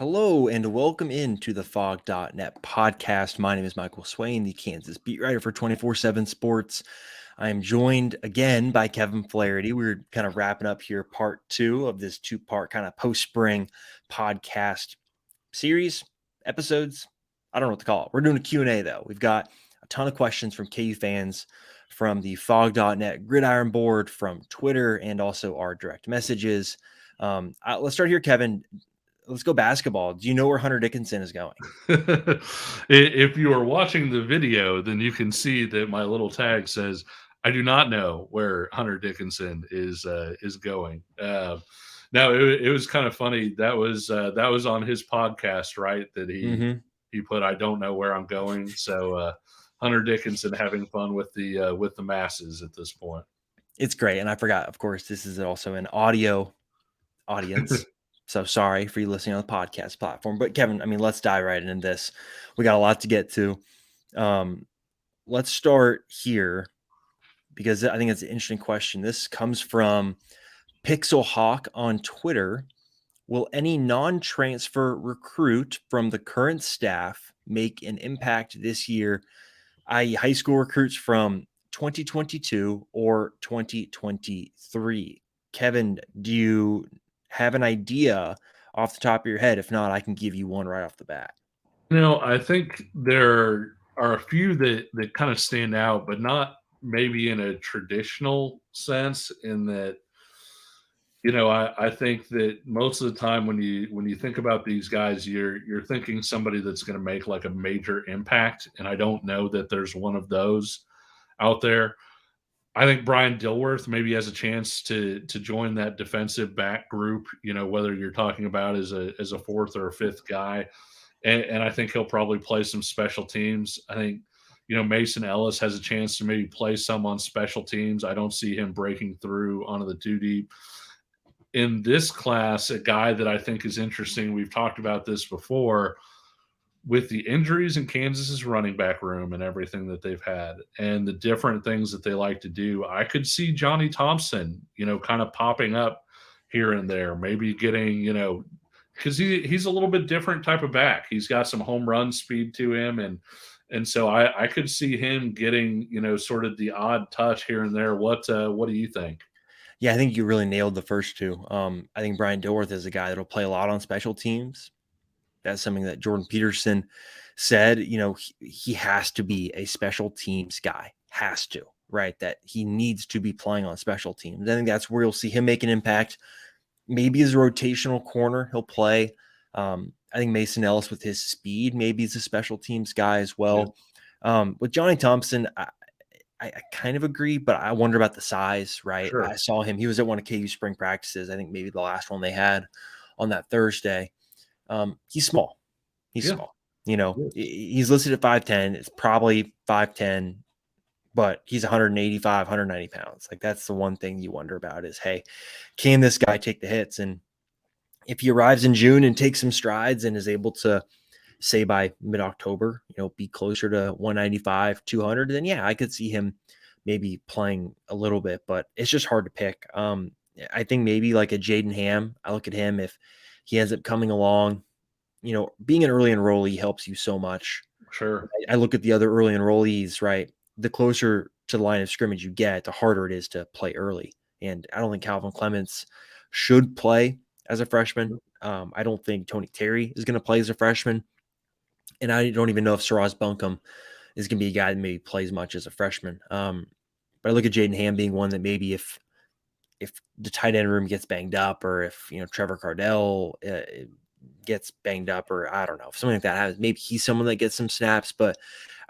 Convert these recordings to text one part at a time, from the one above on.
Hello and welcome into the Fog.net podcast. My name is Michael Swain, the Kansas beat writer for 24/7 Sports. I am joined again by Kevin Flaherty. We're kind of wrapping up here part two of this two-part kind of post-spring podcast series, episodes. I don't know what to call it. We're doing a Q&A though. We've got a ton of questions from KU fans from the Fog.net gridiron board, from Twitter, and also our direct messages. Let's start here, Kevin. Let's go basketball. Do you know where Hunter Dickinson is going? If you are watching the video, then you can see that my little tag says, "I do not know where Hunter Dickinson is going." Now it was kind of funny. That was on his podcast, right? That he put, "I don't know where I'm going." So Hunter Dickinson having fun with the masses at this point. It's great. And I forgot, of course, this is also an audio audience. So sorry for you listening on the podcast platform. But Kevin, I mean, let's dive right into this. We got a lot to get to. Let's start here because I think it's an interesting question. This comes from Pixel Hawk on Twitter. Will any non-transfer recruit from the current staff make an impact this year, i.e. high school recruits from 2022 or 2023? Kevin, do you have an idea off the top of your head? If not, I can give you one right off the bat. I think there are a few that kind of stand out, but not maybe in a traditional sense. In that, I think that most of the time when you think about these guys, you're thinking somebody that's going to make like a major impact, and I don't know that there's one of those out there. I think Brian Dilworth maybe has a chance to join that defensive back group. Whether you're talking about as a fourth or a fifth guy, and I think he'll probably play some special teams. I think Mason Ellis has a chance to maybe play some on special teams. I don't see him breaking through onto the two deep. In this class, a guy that I think is interesting, we've talked about this before, with the injuries in Kansas's running back room and everything that they've had and the different things that they like to do, I could see Johnny Thompson, kind of popping up here and there, maybe getting, because he's a little bit different type of back. He's got some home run speed to him, and so I could see him getting, sort of the odd touch here and there. What do you think? Yeah, I think you really nailed the first two. I think Brian Dilworth is a guy that'll play a lot on special teams. That's something that Jordan Peterson said. He has to be a special teams guy. Has to, right? That he needs to be playing on special teams. I think that's where you'll see him make an impact. Maybe as a rotational corner, he'll play. I think Mason Ellis with his speed, maybe he's a special teams guy as well. Yeah. With Johnny Thompson, I kind of agree, but I wonder about the size, right? Sure. I saw him. He was at one of KU spring practices. I think maybe the last one they had on that Thursday. He's small. He's small. He's listed at 5'10". It's probably 5'10", but he's 185, 190 pounds. Like, that's the one thing you wonder about is, hey, can this guy take the hits? And if he arrives in June and takes some strides and is able to, say by mid-October, be closer to 195, 200, then yeah, I could see him maybe playing a little bit, but it's just hard to pick. I think maybe like a Jaden Ham, I look at him, if he ends up coming along, being an early enrollee helps you so much. Sure. I look at the other early enrollees, right? The closer to the line of scrimmage you get, the harder it is to play early. And I don't think Calvin Clements should play as a freshman. I don't think Tony Terry is going to play as a freshman. And I don't even know if Saraz Buncombe is going to be a guy that maybe plays much as a freshman. But I look at Jaden Ham being one that maybe if the tight end room gets banged up, or if Trevor Cardell gets banged up, or I don't know, if something like that happens, maybe he's someone that gets some snaps. But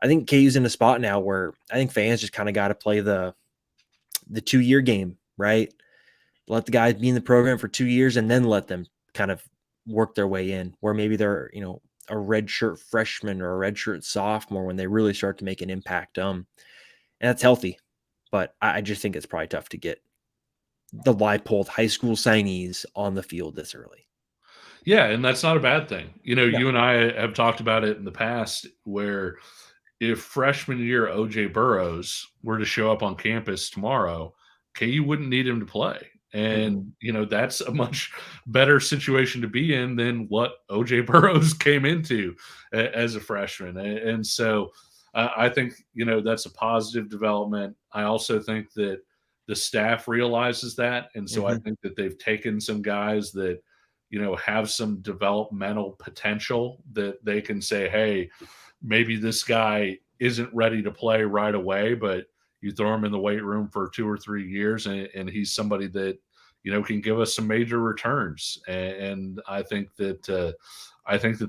I think KU's in a spot now where I think fans just kind of got to play the 2-year game, right? Let the guys be in the program for 2 years and then let them kind of work their way in, where maybe they're a redshirt freshman or a redshirt sophomore when they really start to make an impact. And that's healthy, but I just think it's probably tough to get the Leipold high school signees on the field this early. Yeah, and that's not a bad thing. You and I have talked about it in the past, where if freshman year OJ Burroughs were to show up on campus tomorrow, KU wouldn't need him to play. Mhm. And, that's a much better situation to be in than what OJ Burrows came into as a freshman. And so I think, that's a positive development. I also think that the staff realizes that. And so I Mhm. think that they've taken some guys that, have some developmental potential that they can say, hey, maybe this guy isn't ready to play right away, but you throw him in the weight room for 2 or 3 years, and he's somebody that can give us some major returns. And I think that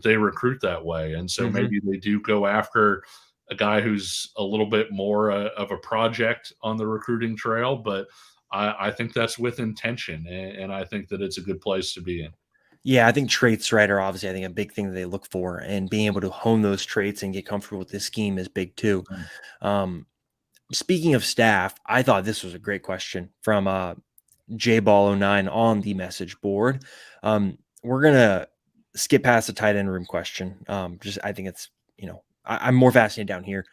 they recruit that way, and so Mhm. maybe they do go after a guy who's a little bit more of a project on the recruiting trail, but I think that's with intention, and I think that it's a good place to be in. Yeah, I think traits, right, are obviously, I think, a big thing that they look for, and being able to hone those traits and get comfortable with this scheme is big too. Mm. Um, Speaking of staff, I thought this was a great question from JBall09 on the message board. We're gonna skip past the tight end room question. Just I think it's I'm more fascinated down here.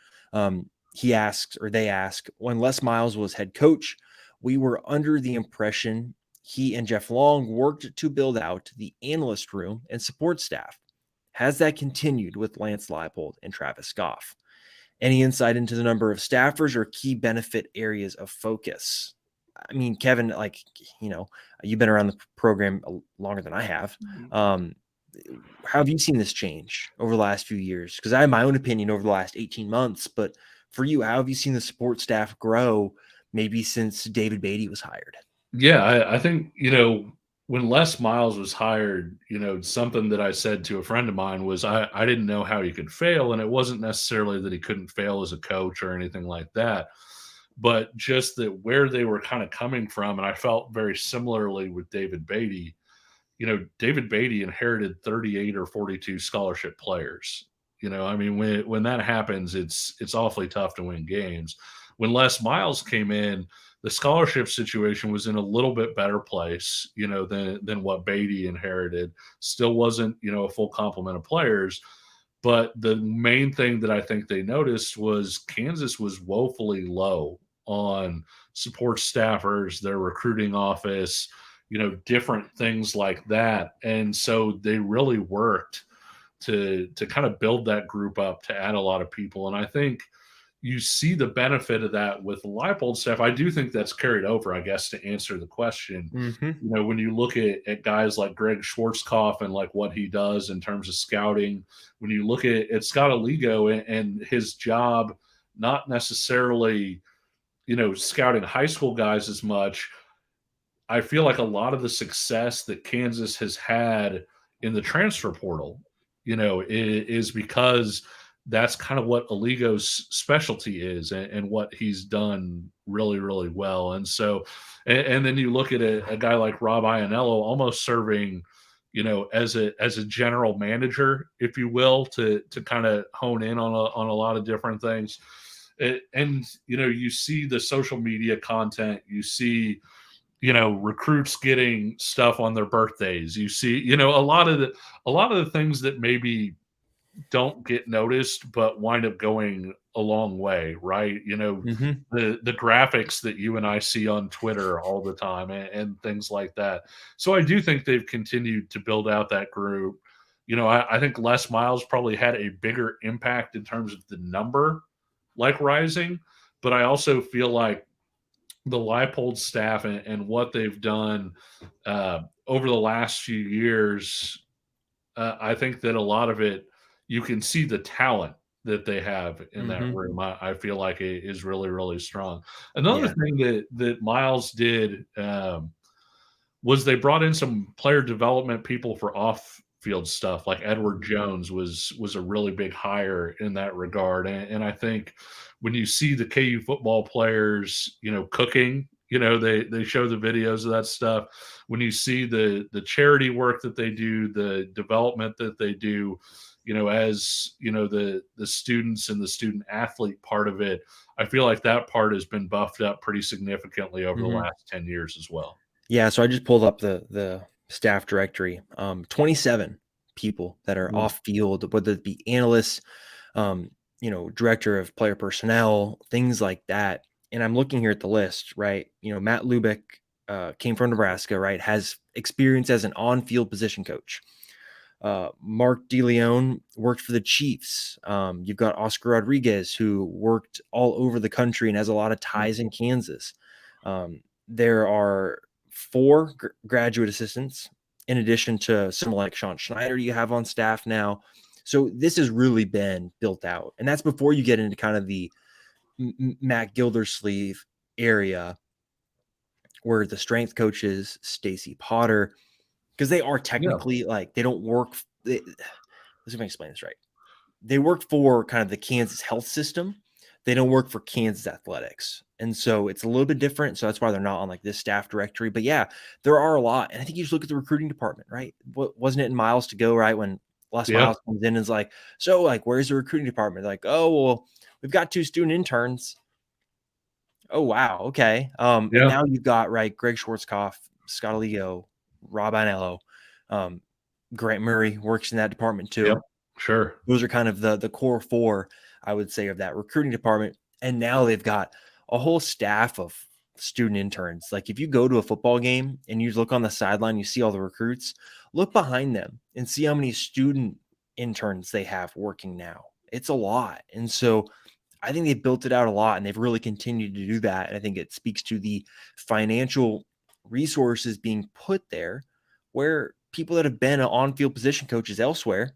He asks, or they ask, when Les Miles was head coach, we were under the impression he and Jeff Long worked to build out the analyst room and support staff. Has that continued with Lance Leipold and Travis Goff? Any insight into the number of staffers or key benefit areas of focus? I mean, Kevin, you know, you've been around the program longer than I have. Um, how have you seen this change over the last few years? Because I have my own opinion over the last 18 months, but for you, how have you seen the support staff grow maybe since David Beatty was hired? Yeah, I think, when Les Miles was hired, something that I said to a friend of mine was I didn't know how he could fail. And it wasn't necessarily that he couldn't fail as a coach or anything like that, but just that where they were kind of coming from. And I felt very similarly with David Beatty. David Beatty inherited 38 or 42 scholarship players. I mean, when that happens, it's awfully tough to win games. When Les Miles came in, the scholarship situation was in a little bit better place, than what Beatty inherited. Still wasn't, a full complement of players. But the main thing that I think they noticed was Kansas was woefully low on support staffers, their recruiting office, different things like that. And so they really worked to kind of build that group up to add a lot of people. And I think you see the benefit of that with Leipold staff. I do think that's carried over, I guess, to answer the question. Mm-hmm. When you look at guys like Greg Schwarzkopf and like what he does in terms of scouting, when you look at Scott Aligo and his job, not necessarily, scouting high school guys as much, I feel like a lot of the success that Kansas has had in the transfer portal, is because that's kind of what Aligo's specialty is, and what he's done really, really well. And so, and then you look at a guy like Rob Ianello almost serving, as a general manager, if you will, to kind of hone in on a lot of different things. And you see the social media content, you see recruits getting stuff on their birthdays. You see, a lot of the things that maybe don't get noticed but wind up going a long way, right? Mm-hmm. The graphics that you and I see on Twitter all the time, and things like that. So I do think they've continued to build out that group. I think Les Miles probably had a bigger impact in terms of the number, like rising, but I also feel like the Leipold staff and what they've done over the last few years, I think that a lot of it, you can see the talent that they have in that Mm-hmm. room. I feel like it is really, really strong. Another Yeah. thing that Miles did, was they brought in some player development people for off field stuff. Like Edward Jones was a really big hire in that regard. And I think when you see the KU football players, cooking, they show the videos of that stuff. When you see the charity work that they do, the development that they do, as the students and the student athlete part of it, I feel like that part has been buffed up pretty significantly over the Mm-hmm. last 10 years as well. Yeah, so I just pulled up the staff directory. 27 people that are Mm. off field, whether it be analysts, director of player personnel, things like that. And I'm looking here at the list, right? Matt Lubick, came from Nebraska, right? Has experience as an on-field position coach. Mark DeLeon worked for the Chiefs. You've got Oscar Rodriguez, who worked all over the country and has a lot of ties in Kansas. There are 4 graduate assistants, in addition to someone like Sean Schneider you have on staff now. So this has really been built out. And that's before you get into kind of the Matt Gildersleeve area, where the strength coaches, Stacy Potter, because they are Yeah. technically like they don't work. Let's see if I explain this right. They work for kind of the Kansas health system. They don't work for Kansas athletics. And so it's a little bit different. So that's why they're not on like this staff directory. But yeah, there are a lot. And I think you just look at the recruiting department, right? Wasn't it in Miles to Go, right? When Les Yeah. Miles comes in and is like, so like, where's the recruiting department? They're like, oh, well, we've got 2 student interns. Oh, wow. Okay. And Yeah. now you've got, right, Greg Schwarzkopf, Scott Aligo, Rob Anello, um, Grant Murray works in that department Yep. too. Sure. Those are kind of the core 4, I would say, of that recruiting department. And now they've got a whole staff of student interns. Like if you go to a football game and you look on the sideline, you see all the recruits, look behind them and see how many student interns they have working now. It's a lot. And so I think they've built it out a lot and they've really continued to do that. And I think it speaks to the financial resources being put there where people that have been on-field position coaches elsewhere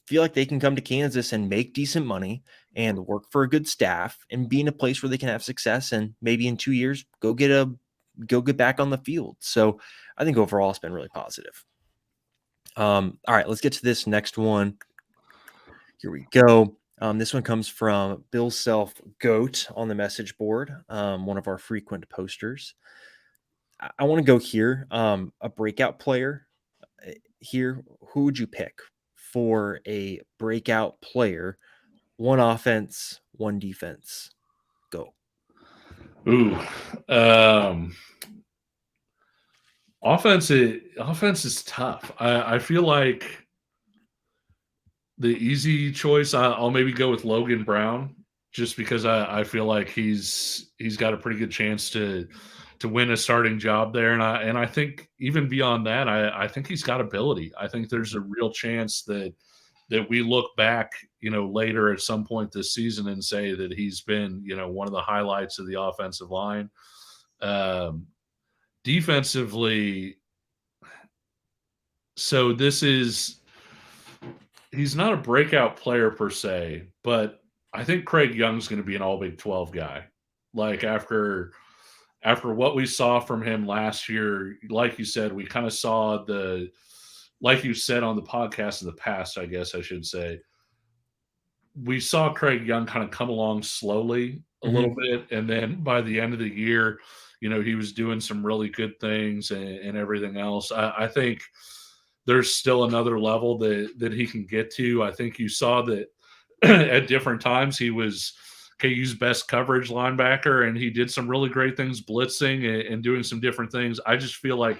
feel like they can come to Kansas and make decent money and work for a good staff and be in a place where they can have success and maybe in 2 years go get back on the field. So I think overall it's been really positive. All right, let's get to this next one. Here we go. This one comes from Bill Self Goat on the message board, one of our frequent posters. I want to go here. A breakout player here. Who would you pick for a breakout player? 1 offense, 1 defense. Go. Ooh. Offense is tough. I feel like the easy choice, I'll maybe go with Logan Brown, just because I feel like he's got a pretty good chance to win a starting job there, and I think even beyond that, I think he's got ability. I think there's a real chance that we look back, later at some point this season and say that he's been, one of the highlights of the offensive line. Um, Defensively, so he's not a breakout player per se, but I think Craig Young's going to be an all Big 12 guy. Like after what we saw from him last year, like you said, we kind of saw like you said on the podcast in the past, I guess I should say, we saw Craig Young kind of come along slowly a little Mhm. bit, and then by the end of the year, he was doing some really good things and everything else. I think there's still another level that he can get to. I think you saw that at different times he was KU's best coverage linebacker, and he did some really great things blitzing and doing some different things. I just feel like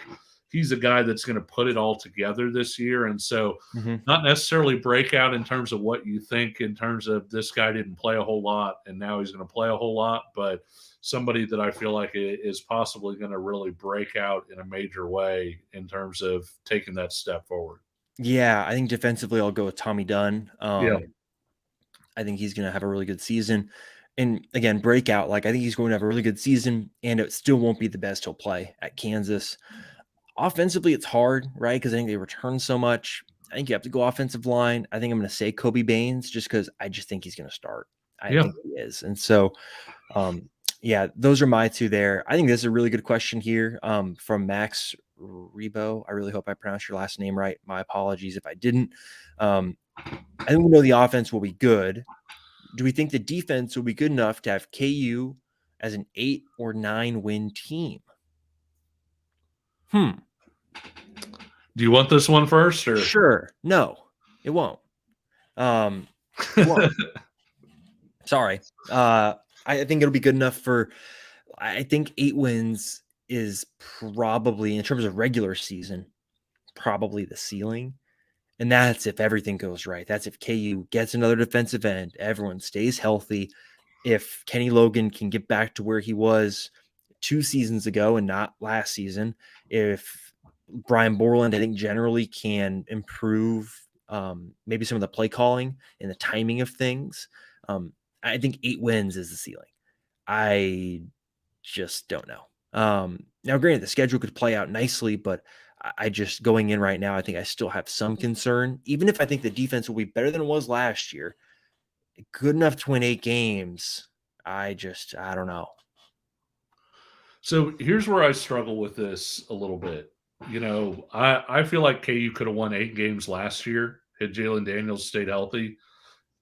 he's a guy that's going to put it all together this year, and so Mhm. not necessarily break out in terms of what you think in terms of this guy didn't play a whole lot and now he's going to play a whole lot, but somebody that I feel like is possibly going to really break out in a major way in terms of taking that step forward. Yeah, I think defensively I'll go with Tommy Dunn. Yeah. I think he's going to have a really good season. And again, breakout, like I think he's going to have a really good season and it still won't be the best he'll play at Kansas. Offensively, it's hard, right? Because I think they return so much. I think you have to go offensive line. I think I'm going to say Kobe Baines just because I just think he's going to start. I Yeah. think he is. And so, yeah, those are my 2 there. I think this is a really good question here from Max Rebo. I really hope I pronounced your last name right. My apologies if I didn't. I think we know the offense will be good. Do we think the defense will be good enough to have KU as an 8 or 9 win team? Do you want this one first or? Sure. No, it won't. It won't. Sorry. I think it'll be good enough for. I think 8 wins is probably, in terms of regular season, probably the ceiling. And that's if everything goes right. That's if KU gets another defensive end, everyone stays healthy. If Kenny Logan can get back to where he was 2 seasons ago and not last season. If Brian Borland, I think, generally can improve maybe some of the play calling and the timing of things, I think 8 wins is the ceiling. I just don't know. Now, granted, the schedule could play out nicely, but I just going in right now, I think I still have some concern. Even if I think the defense will be better than it was last year, good enough to win 8 games, I don't know. So here's where I struggle with this a little bit. I feel like KU could have won 8 games last year had Jalen Daniels stayed healthy,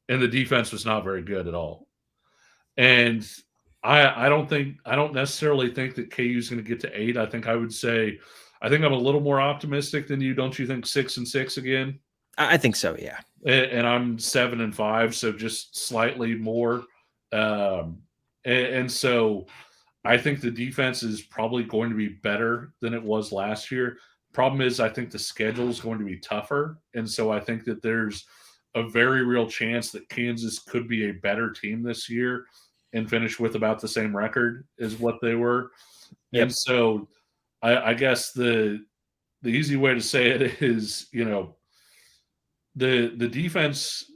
and the defense was not very good at all. And I don't necessarily think that KU is going to get to 8. I think I'm a little more optimistic than you. Don't you think 6-6 again? I think so, yeah. And I'm 7-5, so just slightly more. And so I think the defense is probably going to be better than it was last year. Problem is, I think the schedule is going to be tougher, and so I think that there's a very real chance that Kansas could be a better team this year and finish with about the same record as what they were. And Yep. so, I guess the easy way to say it is, the defense.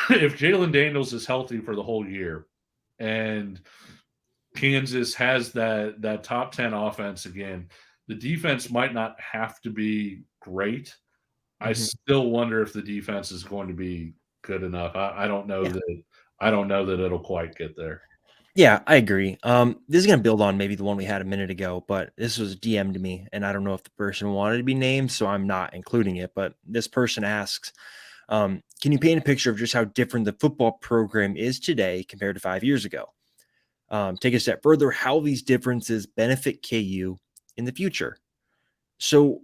If Jalen Daniels is healthy for the whole year, and Kansas has that top 10 offense again, the defense might not have to be great. I Mhm. still wonder if the defense is going to be good enough. Yeah. I don't know that it'll quite get there. Yeah, I agree. This is gonna build on maybe the one we had a minute ago, but this was DM'd to me, and I don't know if the person wanted to be named, so I'm not including it. But this person asks, can you paint a picture of just how different the football program is today compared to 5 years ago? Take a step further, how these differences benefit KU in the future. So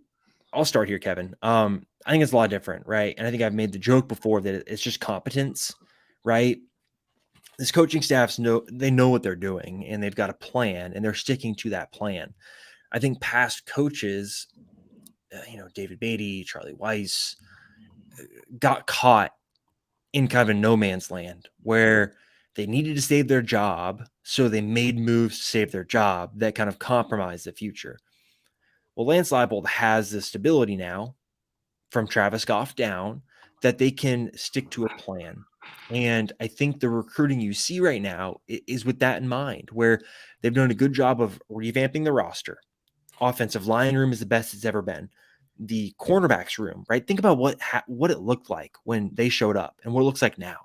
I'll start here, Kevin. I think it's a lot different, right? And I think I've made the joke before that it's just competence, right? This coaching staffs know what they're doing and they've got a plan and they're sticking to that plan. I think past coaches, David Beatty, Charlie Weiss, got caught in kind of a no man's land where they needed to save their job, so they made moves to save their job that kind of compromised the future. Well, Lance Leipold has the stability now from Travis Goff down that they can stick to a plan. And I think the recruiting you see right now is with that in mind, where they've done a good job of revamping the roster. Offensive line room is the best it's ever been. The cornerbacks room, right? Think about what it looked like when they showed up and what it looks like now,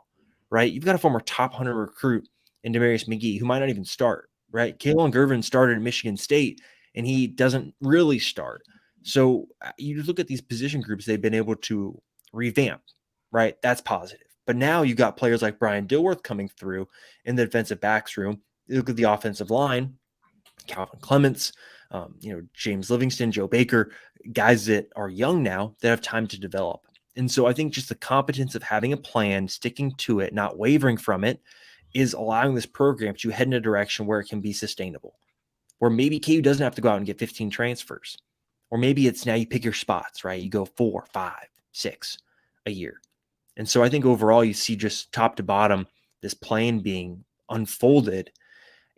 right? You've got a former top 100 recruit in Demarius McGee who might not even start, right? Kalen Gervin started at Michigan State and he doesn't really start. So you look at these position groups they've been able to revamp, right? That's positive. But now you've got players like Brian Dilworth coming through in the defensive backs room. You look at the offensive line, Calvin Clements, James Livingston, Joe Baker, guys that are young now that have time to develop. And so I think just the competence of having a plan, sticking to it, not wavering from it, is allowing this program to head in a direction where it can be sustainable. Where maybe KU doesn't have to go out and get 15 transfers. Or maybe it's now you pick your spots, right? You go 4, 5, 6 a year. And so I think overall you see just top to bottom this plan being unfolded.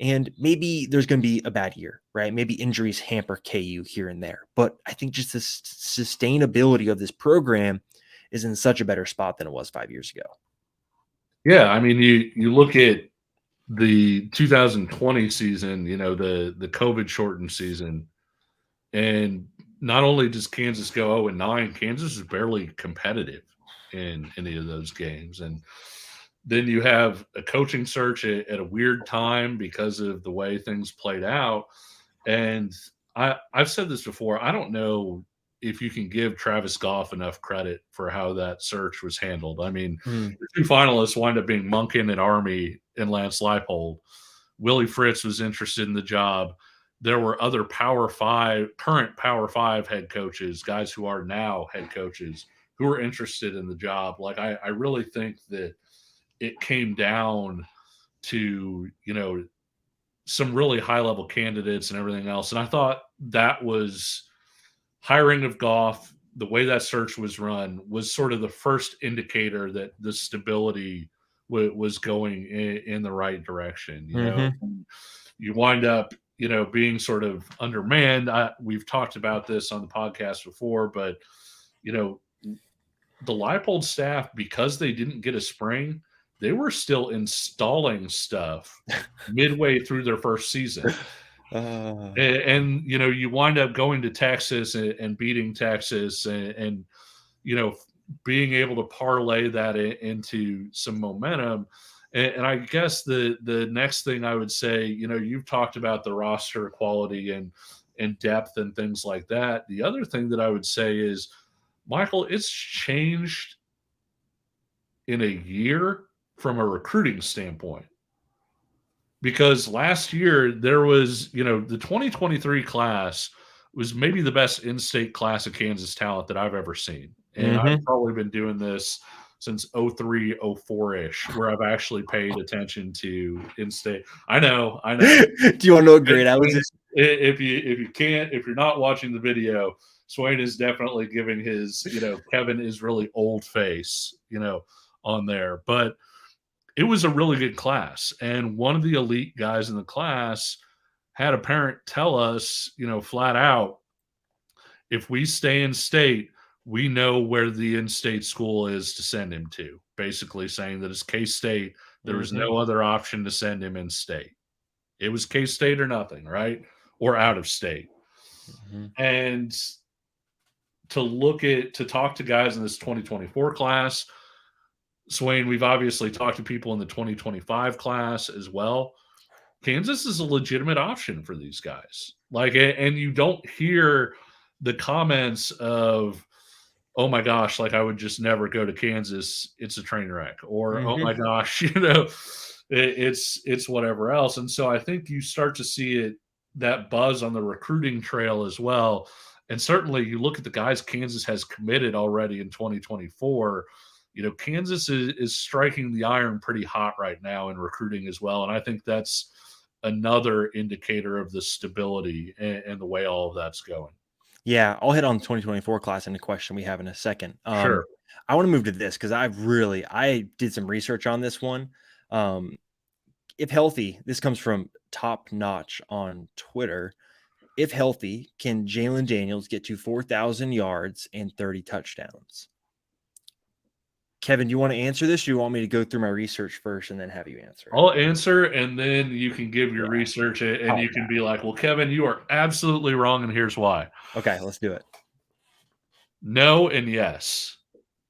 And maybe there's going to be a bad year, right? Maybe injuries hamper KU here and there. But I think just the sustainability of this program is in such a better spot than it was 5 years ago. Yeah, I mean, you look at the 2020 season, the COVID shortened season, and not only does Kansas go 0-9, Kansas is barely competitive in any of those games. And then you have a coaching search at a weird time because of the way things played out. And I've said this before. I don't know if you can give Travis Goff enough credit for how that search was handled. I mean, Mm. the two finalists wind up being Monken and Army and Lance Leipold. Willie Fritz was interested in the job. There were other current Power Five head coaches, guys who are now head coaches, who were interested in the job. Like, I really think that it came down to, some really high level candidates and everything else. And I thought that was hiring of Goff, the way that search was run, was sort of the first indicator that the stability was going in the right direction. Mm-hmm. You wind up being sort of undermanned. We've talked about this on the podcast before, but the Leipold staff, because they didn't get a spring, they were still installing stuff midway through their first season. And you wind up going to Texas and beating Texas and being able to parlay that into some momentum. And I guess the next thing I would say, you've talked about the roster quality and depth and things like that. The other thing that I would say is, Michael, it's changed in a year from a recruiting standpoint. Because last year there was, the 2023 class was maybe the best in-state class of Kansas talent that I've ever seen. And I've probably been doing this since 03, 04-ish, where I've actually paid attention to in-state. I know. Do you want to know what grade I was in? If you're not watching the video, Swain is definitely giving his, Kevin is really old face, on there. But it was a really good class. And one of the elite guys in the class had a parent tell us, flat out, if we stay in state, we know where the in-state school is to send him to, basically saying that it's K-State. There was no other option to send him in state. It was K-State or nothing, right? Or out of state. And to talk to guys in this 2024 class, Swain, we've obviously talked to people in the 2025 class as well. Kansas is a legitimate option for these guys. And you don't hear the comments of, oh my gosh, I would just never go to Kansas. It's a train wreck. Or, oh my gosh, it's whatever else. And so I think you start to see that buzz on the recruiting trail as well. And certainly you look at the guys Kansas has committed already in 2024. Kansas is striking the iron pretty hot right now in recruiting as well. And I think that's another indicator of the stability and the way all of that's going. Yeah, I'll hit on the 2024 class and the question we have in a second. Sure. I want to move to this because I did some research on this one. If healthy, this comes from Top Notch on Twitter. If healthy, can Jalen Daniels get to 4,000 yards and 30 touchdowns? Kevin, do you want to answer this? Or do you want me to go through my research first and then have you answer? I'll answer, and then you can give your research, and you can be like, well, Kevin, you are absolutely wrong, and here's why. Okay, let's do it. No and yes.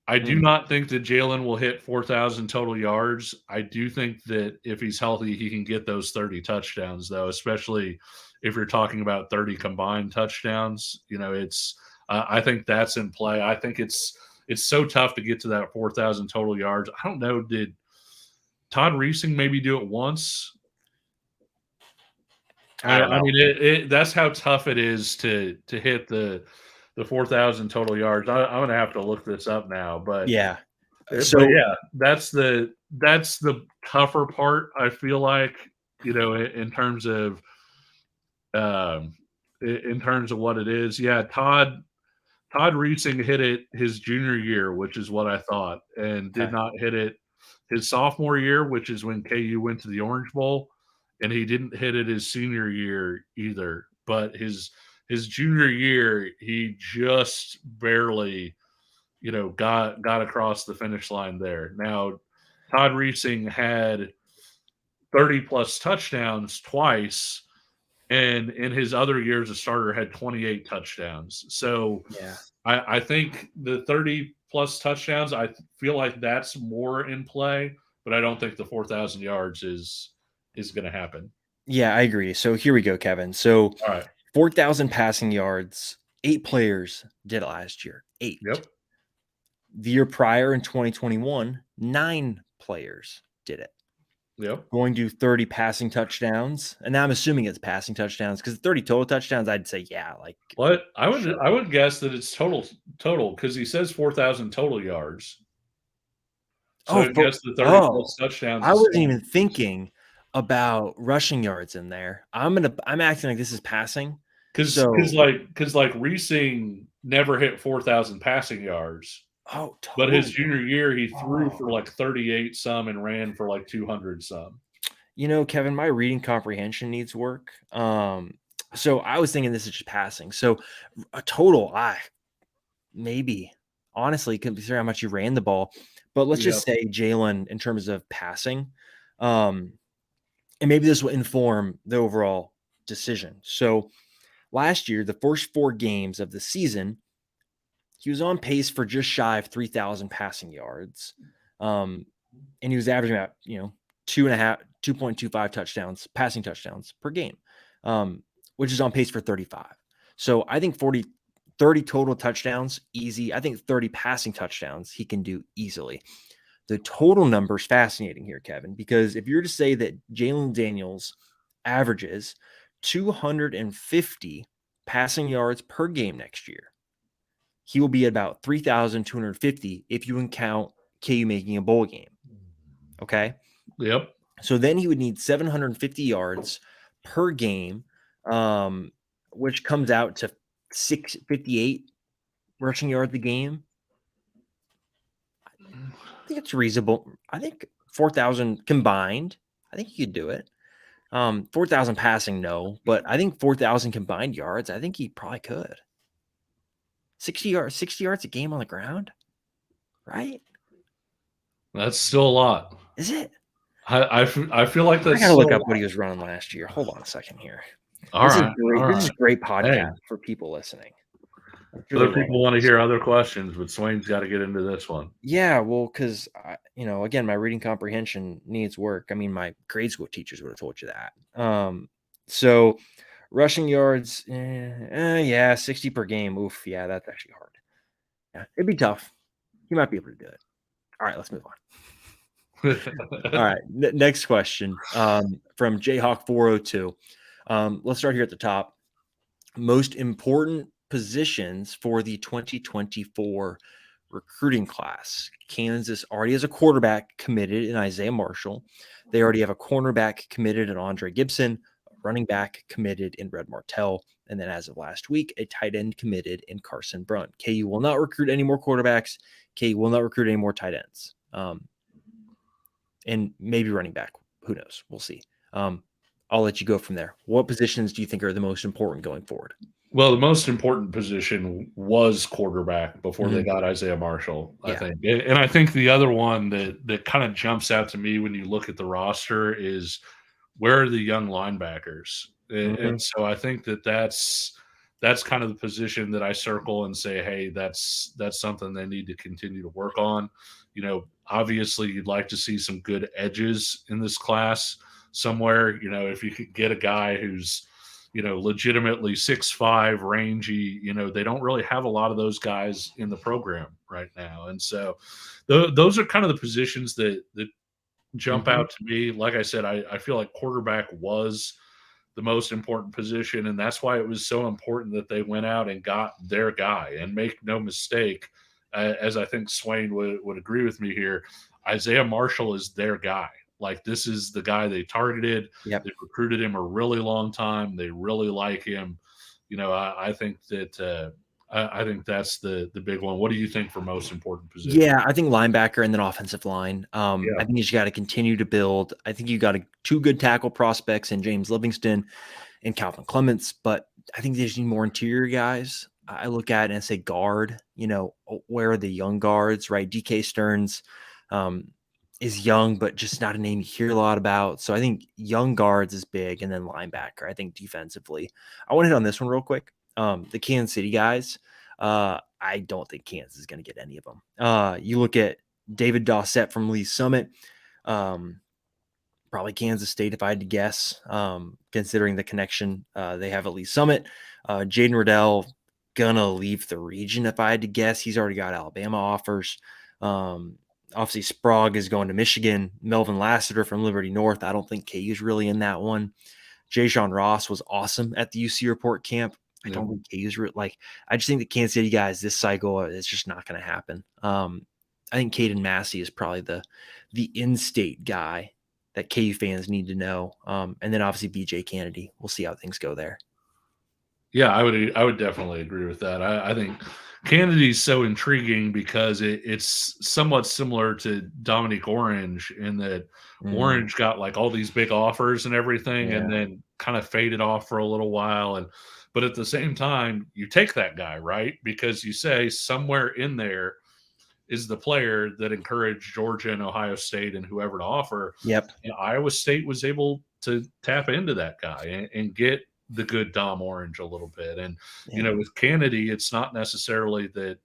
I do not think that Jalen will hit 4,000 total yards. I do think that if he's healthy, he can get those 30 touchdowns, though, especially if you're talking about 30 combined touchdowns. I think that's in play. I think it's so tough to get to that 4,000 total yards. I don't know, did Todd Reesing maybe do it once? I mean, that's how tough it is to hit the 4,000 total yards. I'm going to have to look this up now, but yeah. So yeah, that's the tougher part. I feel like, in terms of what it is. Yeah, Todd Reesing hit it his junior year, which is what I thought, and did not hit it his sophomore year, which is when KU went to the Orange Bowl, and he didn't hit it his senior year either. But his junior year, he just barely, got across the finish line there. Now, Todd Reesing had 30-plus touchdowns twice, and in his other years, a starter had 28 touchdowns. So yeah, I think the 30-plus touchdowns, I feel like that's more in play, but I don't think the 4,000 yards is going to happen. Yeah, I agree. So here we go, Kevin. So 4,000 passing yards, 8 players did it last year. 8. Yep. The year prior in 2021, 9 players did it. Yep. Going to 30 passing touchdowns. And now I'm assuming it's passing touchdowns because 30 total touchdowns, I'd say, yeah. What? I would guess that it's total because he says 4,000 total yards. So I guess the 30-plus touchdowns. I wasn't even thinking about rushing yards in there. I'm acting like this is passing. Because Reesing never hit 4,000 passing yards. Oh, totally. But his junior year, he threw for 38 some and ran for 200 some. Kevin, my reading comprehension needs work. So I was thinking this is just passing. So a total, maybe honestly, considering how much you ran the ball, but let's Yep. just say Jalen in terms of passing, um, and maybe this will inform the overall decision. So last year, the first 4 games of the season, he was on pace for just shy of 3,000 passing yards. And he was averaging about, 2.25 touchdowns, passing touchdowns per game, which is on pace for 35. So I think 30 total touchdowns, easy. I think 30 passing touchdowns he can do easily. The total number is fascinating here, Kevin, because if you're to say that Jalen Daniels averages 250 passing yards per game next year, he will be at about 3,250 if you count KU making a bowl game. Okay. Yep. So then he would need 750 yards per game, which comes out to 658 rushing yards a game. I think it's reasonable. I think 4,000 combined. I think you could do it. 4,000 passing, no, but I think 4,000 combined yards. I think he probably could. 60 yards a game on the ground, right? That's still a lot. Is it? I feel like I that's gotta still look a up what lot. he was running last year. Hold on a second here. All This is right. great. All This is right. great Hey, podcast for people listening. I'm sure they're other rolling people want to this. hear other questions, but Swain's got to get into this one. Yeah, well, because again, my reading comprehension needs work. I mean, my grade school teachers would have told you that. So rushing yards, yeah, 60 per game. Oof, yeah, that's actually hard. Yeah, it'd be tough. You might be able to do it. All right, let's move on. All right, next question from Jayhawk402. Let's start here at the top. Most important positions for the 2024 recruiting class. Kansas already has a quarterback committed in Isaiah Marshall. They already have a cornerback committed in Andre Gibson, a running back committed in Red Martell, and then as of last week, a tight end committed in Carson Brunn. KU will not recruit any more quarterbacks. KU will not recruit any more tight ends. And maybe running back. Who knows? We'll see. I'll let you go from there. What positions do you think are the most important going forward? Well, the most important position was quarterback before they Mhm. got Isaiah Marshall, I Yeah. think. And I think the other one that kind of jumps out to me when you look at the roster is where are the young linebackers? And Mhm. so I think that's kind of the position that I circle and say, hey, that's something they need to continue to work on. Obviously you'd like to see some good edges in this class somewhere. If you could get a guy who's legitimately 6'5", rangy. They don't really have a lot of those guys in the program right now, and so those are kind of the positions that jump Mhm. out to me. Like I said, I feel like quarterback was the most important position, and that's why it was so important that they went out and got their guy. And make no mistake, as I think Swain would agree with me here, Isaiah Marshall is their guy. Like, this is the guy they targeted. Yep. They recruited him a really long time. They really like him. I think that I think that's the big one. What do you think for most important position? Yeah, I think linebacker and then offensive line. Yeah. I think you just got to continue to build. I think you got two good tackle prospects in James Livingston and Calvin Clements, but I think they just need more interior guys. I look at it and say guard. Where are the young guards, right? DK Stearns is young, but just not a name you hear a lot about. So I think young guards is big, and then linebacker. I think defensively. I want to hit on this one real quick. The Kansas City guys. I don't think Kansas is going to get any of them. You look at David Dossett from Lee Summit. Probably Kansas State if I had to guess, considering the connection they have at Lee Summit. Jaden Riddell gonna leave the region if I had to guess. He's already got Alabama offers. Obviously, Sprague is going to Michigan. Melvin Lassiter from Liberty North. I don't think KU's really in that one. Jay Sean Ross was awesome at the UC Report camp. I Yep. don't think KU's I just think the Kansas City guys this cycle is just not going to happen. I think Caden Massey is probably the in-state guy that KU fans need to know. And then obviously BJ Kennedy. We'll see how things go there. Yeah, I would definitely agree with that. I think Kennedy's so intriguing because it's somewhat similar to Dominic Orange in that Mm, Orange got like all these big offers and everything, and yeah. then kind of faded off for a little while. And but at the same time, you take that guy, right? Because you say somewhere in there is the player that encouraged Georgia and Ohio State and whoever to offer. Yep. And Iowa State was able to tap into that guy and get the good Dom Orange a little bit. And, Yeah. with Kennedy, it's not necessarily that,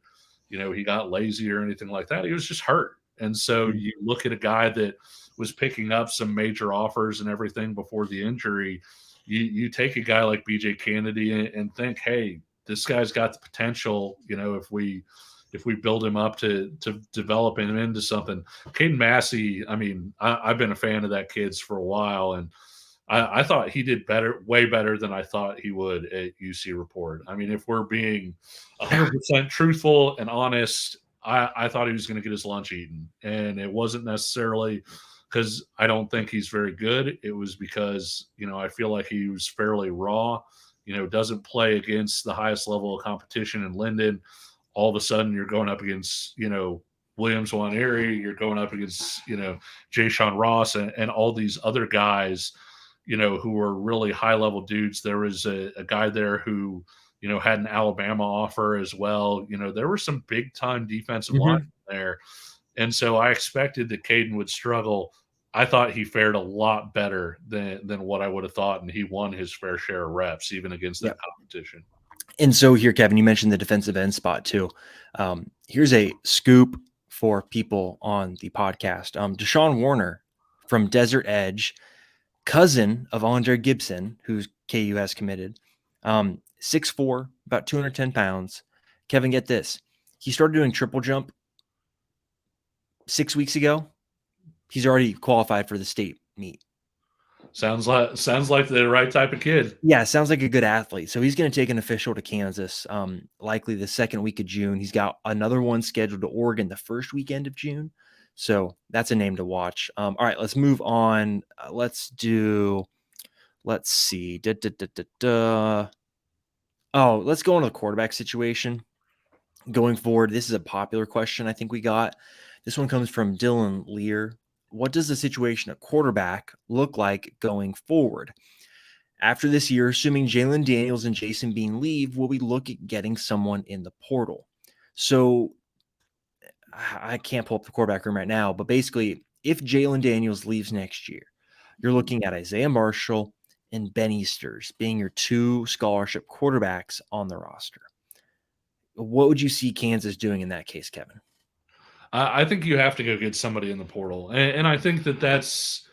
he got lazy or anything like that. He was just hurt. And so Mm, you look at a guy that was picking up some major offers and everything before the injury. You take a guy like BJ Kennedy and think, hey, this guy's got the potential, if we build him up to develop him into something. Caden Massey, I mean, I've been a fan of that kid's for a while, and I thought he did better, way better than I thought he would at UC Report. I mean, if we're being yeah. 100% truthful and honest, I thought he was going to get his lunch eaten, and it wasn't necessarily because I don't think he's very good. It was because I feel like he was fairly raw. Doesn't play against the highest level of competition in Linden. All of a sudden you're going up against, Williams Waneri, you're going up against, Jay Sean Ross and all these other guys, who were really high level dudes. There was a guy there who, had an Alabama offer as well. There were some big time defensive line Hmm. there. And so I expected that Caden would struggle. I thought he fared a lot better than what I would have thought, and he won his fair share of reps even against that Yep. competition. And so here, Kevin, you mentioned the defensive end spot too. Here's a scoop for people on the podcast. Deshaun Warner from Desert Edge, cousin of Andre Gibson, who's KU has committed, 6'4", about 210 pounds. Kevin, get this. He started doing triple jump 6 weeks ago. He's already qualified for the state meet. Sounds like the right type of kid. Yeah, sounds like a good athlete. So he's going to take an official to Kansas, likely the second week of June. He's got another one scheduled to Oregon the first weekend of June. So that's a name to watch. All right, let's move on. Let's see. Oh, let's go into the quarterback situation going forward. This is a popular question I think we got. This one comes from Dylan Lear. What does the situation at quarterback look like going forward? After this year, assuming Jalen Daniels and Jason Bean leave, will we look at getting someone in the portal? So I can't pull up the quarterback room right now, but basically, if Jalen Daniels leaves next year, you're looking at Isaiah Marshall and Ben Easters being your two scholarship quarterbacks on the roster. What would you see Kansas doing in that case, Kevin? I think you have to go get somebody in the portal, and I think that's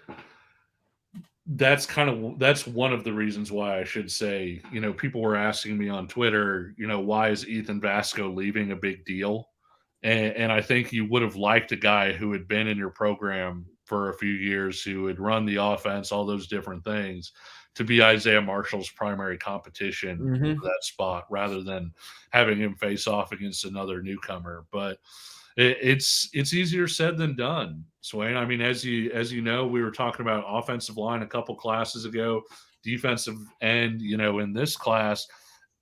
one of the reasons why I should say, people were asking me on Twitter, why is Ethan Vasco leaving a big deal? And I think you would have liked a guy who had been in your program for a few years, who had run the offense, all those different things, to be Isaiah Marshall's primary competition for Mm-hmm. that spot rather than having him face off against another newcomer. But it's easier said than done, Swain. I mean, as you know, we were talking about offensive line a couple classes ago, defensive end. In this class,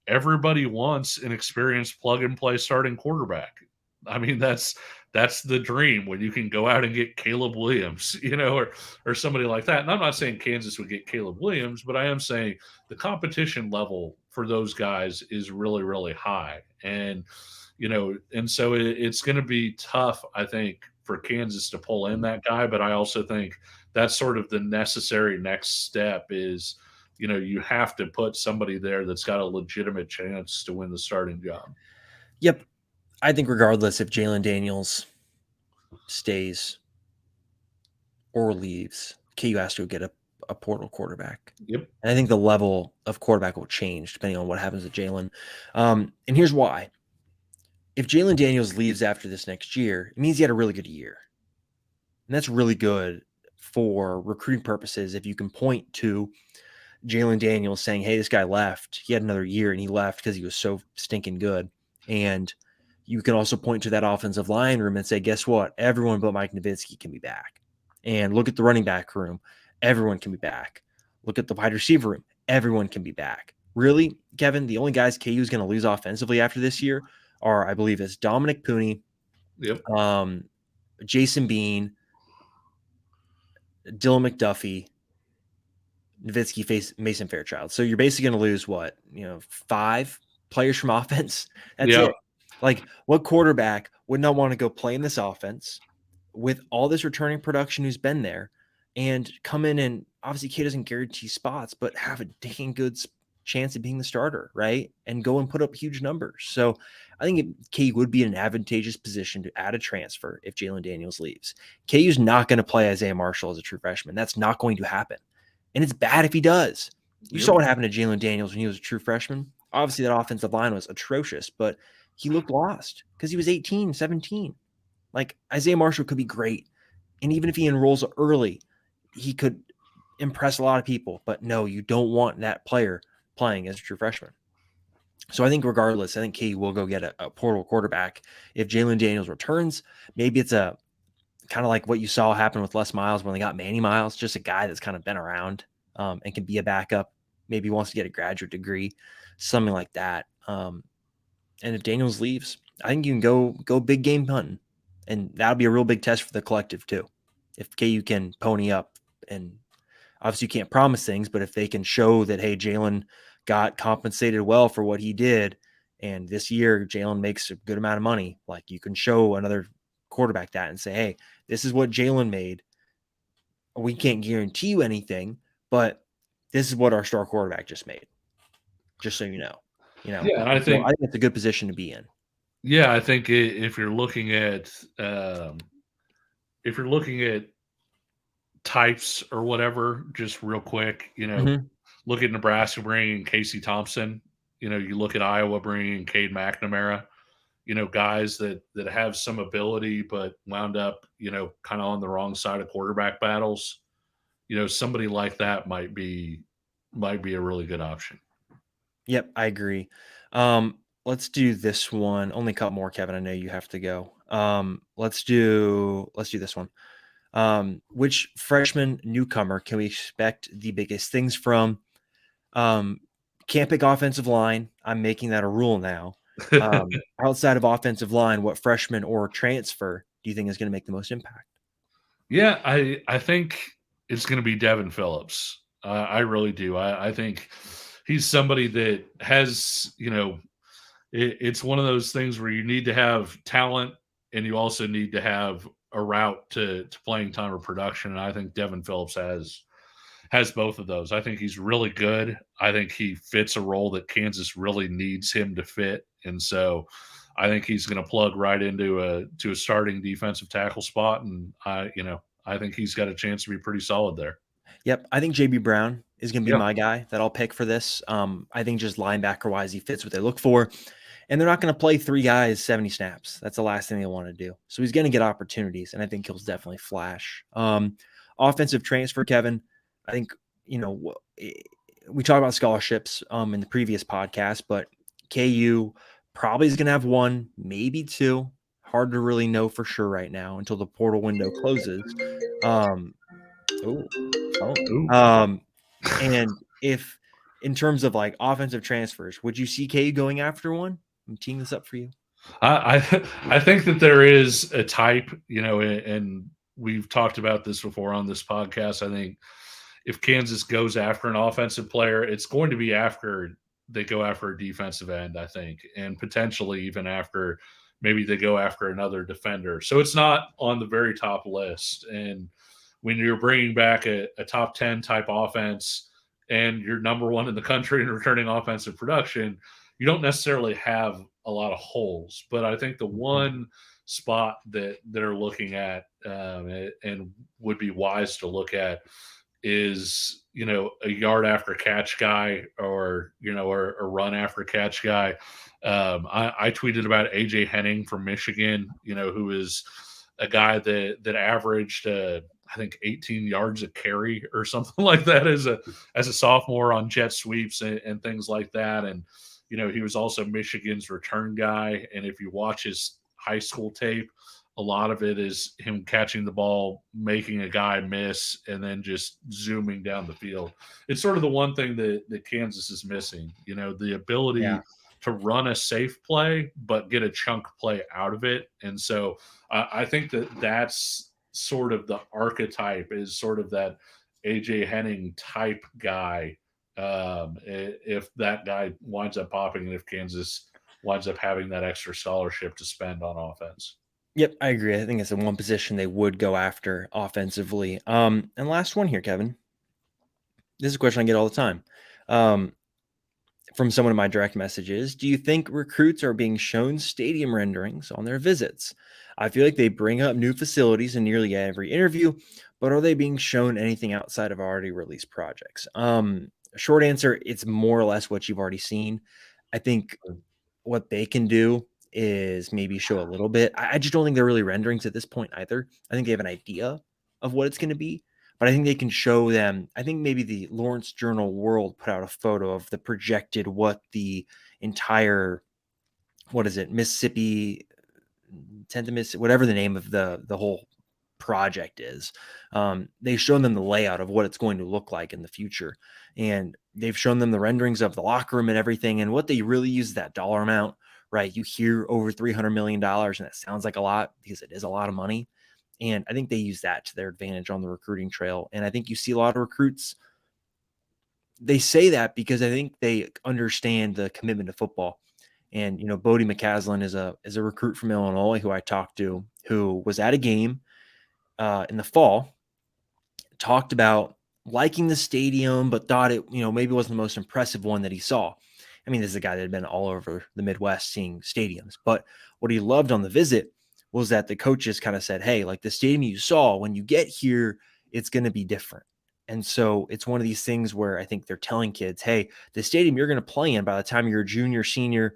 everybody wants an experienced plug and play starting quarterback. I mean, that's the dream when you can go out and get Caleb Williams, or somebody like that. And I'm not saying Kansas would get Caleb Williams, but I am saying the competition level for those guys is really, really high. And so it's going to be tough, I think, for Kansas to pull in that guy. But I also think that's sort of the necessary next step is, you have to put somebody there that's got a legitimate chance to win the starting job. Yep. I think regardless if Jalen Daniels stays or leaves, KU has to get a portal quarterback. Yep. And I think the level of quarterback will change depending on what happens with Jalen. And here's why. If Jalen Daniels leaves after this next year, it means he had a really good year. And that's really good for recruiting purposes if you can point to Jalen Daniels saying, hey, this guy left. He had another year and he left because he was so stinking good. And you can also point to that offensive line room and say, guess what? Everyone but Mike Nowitzki can be back. And look at the running back room. Everyone can be back. Look at the wide receiver room. Everyone can be back. really, Kevin, the only guys KU is going to lose offensively after this year are, I believe, is Dominic Pooney, Yep. Jason Bean, Dylan McDuffie, Nowitzki, Mason Fairchild. So you're basically going to lose what, 5 players from offense. That's Yeah. it. Like, what quarterback would not want to go play in this offense with all this returning production who's been there and come in, and obviously K doesn't guarantee spots, but have a dang good chance of being the starter, right? And go and put up huge numbers. So I think K would be in an advantageous position to add a transfer if Jalen Daniels leaves. KU's not going to play Isaiah Marshall as a true freshman. That's not going to happen. And it's bad if he does. You Yep. saw what happened to Jalen Daniels when he was a true freshman. Obviously, that offensive line was atrocious, but he looked lost because he was 18, 17. Like, Isaiah Marshall could be great. And even if he enrolls early, he could impress a lot of people. But no, you don't want that player playing as a true freshman. So I think regardless, I think KU will go get a portal quarterback. If Jalen Daniels returns, maybe it's a kind of like what you saw happen with Les Miles when they got Manny Miles, just a guy that's kind of been around and can be a backup. Maybe wants to get a graduate degree, something like that. And if Daniels leaves, I think you can go big game hunting, and that'll be a real big test for the collective too. If KU can pony up, and obviously you can't promise things, but if they can show that, hey, Jalen got compensated well for what he did, and this year Jalen makes a good amount of money, like, you can show another quarterback that and say, hey, this is what Jalen made. We can't guarantee you anything, but this is what our star quarterback just made. Just so you know. Yeah, and I So I think think it's a good position to be in. yeah, I think if you're looking at types or whatever, just real quick, Mhm. look at Nebraska bringing Casey Thompson. You look at Iowa bringing Cade McNamara. Guys that have some ability but wound up, kind of on the wrong side of quarterback battles. Somebody like that might be a really good option. Yep, I agree. Let's do this one. Only a couple more, Kevin. I know you have to go. Let's do this one. Which freshman newcomer can we expect the biggest things from? Can't pick offensive line. I'm making that a rule now. Outside of offensive line, what freshman or transfer do you think is going to make the most impact? Yeah, I think it's going to be Devin Phillips. I really do. I think he's somebody that has, it's one of those things where you need to have talent and you also need to have a route to playing time or production. And I think Devin Phillips has both of those. I think he's really good. I think he fits a role that Kansas really needs him to fit. And so I think he's going to plug right into a starting defensive tackle spot. And I think he's got a chance to be pretty solid there. Yep, I think JB Brown is going to be Yeah. my guy that I'll pick for this. I think just linebacker wise, he fits what they look for, and they're not going to play 3 guys 70 snaps. That's the last thing they want to do. So he's going to get opportunities, and I think he'll definitely flash. Offensive transfer, Kevin. I think we talked about scholarships in the previous podcast, but KU probably is going to have 1, maybe 2. Hard to really know for sure right now until the portal window closes. Ooh, phone. Ooh. And if in terms of like offensive transfers, would you see KU going after one? I'm teeing this up for you. I think that there is a type, and we've talked about this before on this podcast. I think if Kansas goes after an offensive player, it's going to be after they go after a defensive end, I think, and potentially even after maybe they go after another defender. So it's not on the very top list. And when you're bringing back a top 10 type offense and you're number 1 in the country in returning offensive production, you don't necessarily have a lot of holes. But I think the one spot that they're looking at and would be wise to look at is a yard after catch guy or or a run after catch guy. I tweeted about AJ Henning from Michigan, who is a guy that averaged I think 18 yards a carry or something like that as a sophomore on jet sweeps and things like that. And he was also Michigan's return guy. And if you watch his high school tape, a lot of it is him catching the ball, making a guy miss, and then just zooming down the field. It's sort of the one thing that Kansas is missing, the Yeah. ability to run a safe play, but get a chunk play out of it. And so I think that's sort of the archetype, is sort of that AJ Henning type guy. If that guy winds up popping, and if Kansas winds up having that extra scholarship to spend on offense. Yep, I agree. I think it's the one position they would go after offensively. And last one here, Kevin. This is a question I get all the time. From someone in my direct messages, do you think recruits are being shown stadium renderings on their visits? I feel like they bring up new facilities in nearly every interview, but are they being shown anything outside of already released projects? Short answer, it's more or less what you've already seen. I think what they can do is maybe show a little bit. I just don't think they're really renderings at this point either. I think they have an idea of what it's going to be, but I think they can show them. I think maybe the Lawrence Journal World put out a photo of the projected what the entire, what is it, Mississippi, 10th Mississippi, whatever the name of the whole project is. They've shown them the layout of what it's going to look like in the future, and they've shown them the renderings of the locker room and everything. And what they really use is that dollar amount, right? You hear over $300 million, and that sounds like a lot because it is a lot of money. And I think they use that to their advantage on the recruiting trail. And I think you see a lot of recruits. They say that because I think they understand the commitment to football. And Bodie McCaslin is a recruit from Illinois who I talked to, who was at a game in the fall, talked about liking the stadium, but thought it, maybe wasn't the most impressive one that he saw. I mean, this is a guy that had been all over the Midwest seeing stadiums, but what he loved on the visit was that the coaches kind of said, hey, like the stadium you saw, when you get here, it's going to be different. And so it's one of these things where I think they're telling kids, hey, the stadium you're going to play in by the time you're a junior, senior,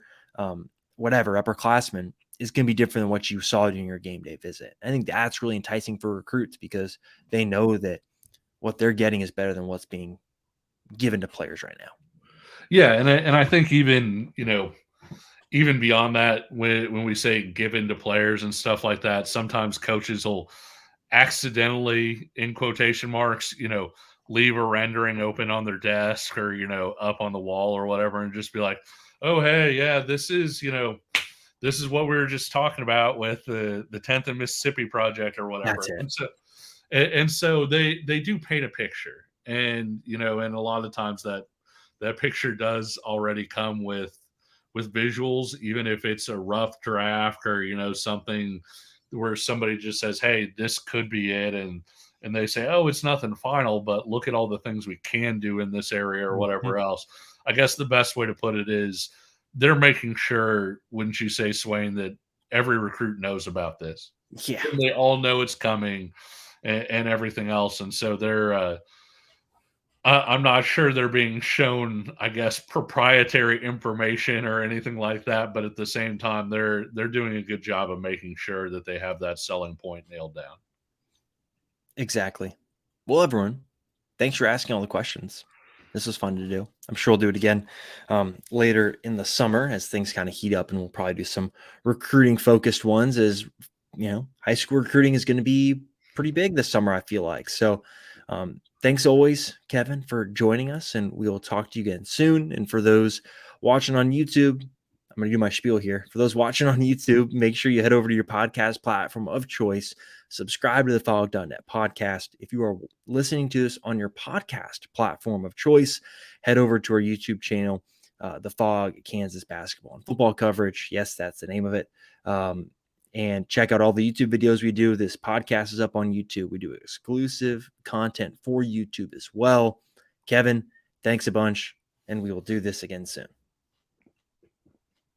whatever, upperclassman, is going to be different than what you saw during your game day visit. I think that's really enticing for recruits because they know that what they're getting is better than what's being given to players right now. Yeah, and I think even beyond that, when we say given to players and stuff like that, sometimes coaches will accidentally, in quotation marks, leave a rendering open on their desk or up on the wall or whatever, and just be like, oh hey, yeah, this is what we were just talking about with the 10th and Mississippi project or whatever. That's it. And so they do paint a picture, and and a lot of times that picture does already come with visuals, even if it's a rough draft or something where somebody just says, hey, this could be it, and they say, oh, it's nothing final, but look at all the things we can do in this area or Mhm. whatever else. I guess the best way to put it is they're making sure, wouldn't you say, Swain, that every recruit knows about this, Yeah, and they all know it's coming, and everything else. And so I'm not sure they're being shown, I guess, proprietary information or anything like that, but at the same time, they're doing a good job of making sure that they have that selling point nailed down. exactly. Well, everyone, thanks for asking all the questions. This was fun to do. I'm sure we'll do it again later in the summer as things kind of heat up, and we'll probably do some recruiting focused ones. As high school recruiting is going to be pretty big this summer, I feel like. So, thanks always, Kevin, for joining us, and we will talk to you again soon. And for those watching on YouTube, I'm going to do my spiel here. For those watching on YouTube, make sure you head over to your podcast platform of choice. Subscribe to the Fog.net podcast. If you are listening to this on your podcast platform of choice, head over to our YouTube channel, The Fog Kansas Basketball and Football Coverage. Yes, that's the name of it. And check out all the YouTube videos we do. This podcast is up on YouTube. We do exclusive content for YouTube as well. Kevin, thanks a bunch, and we will do this again soon.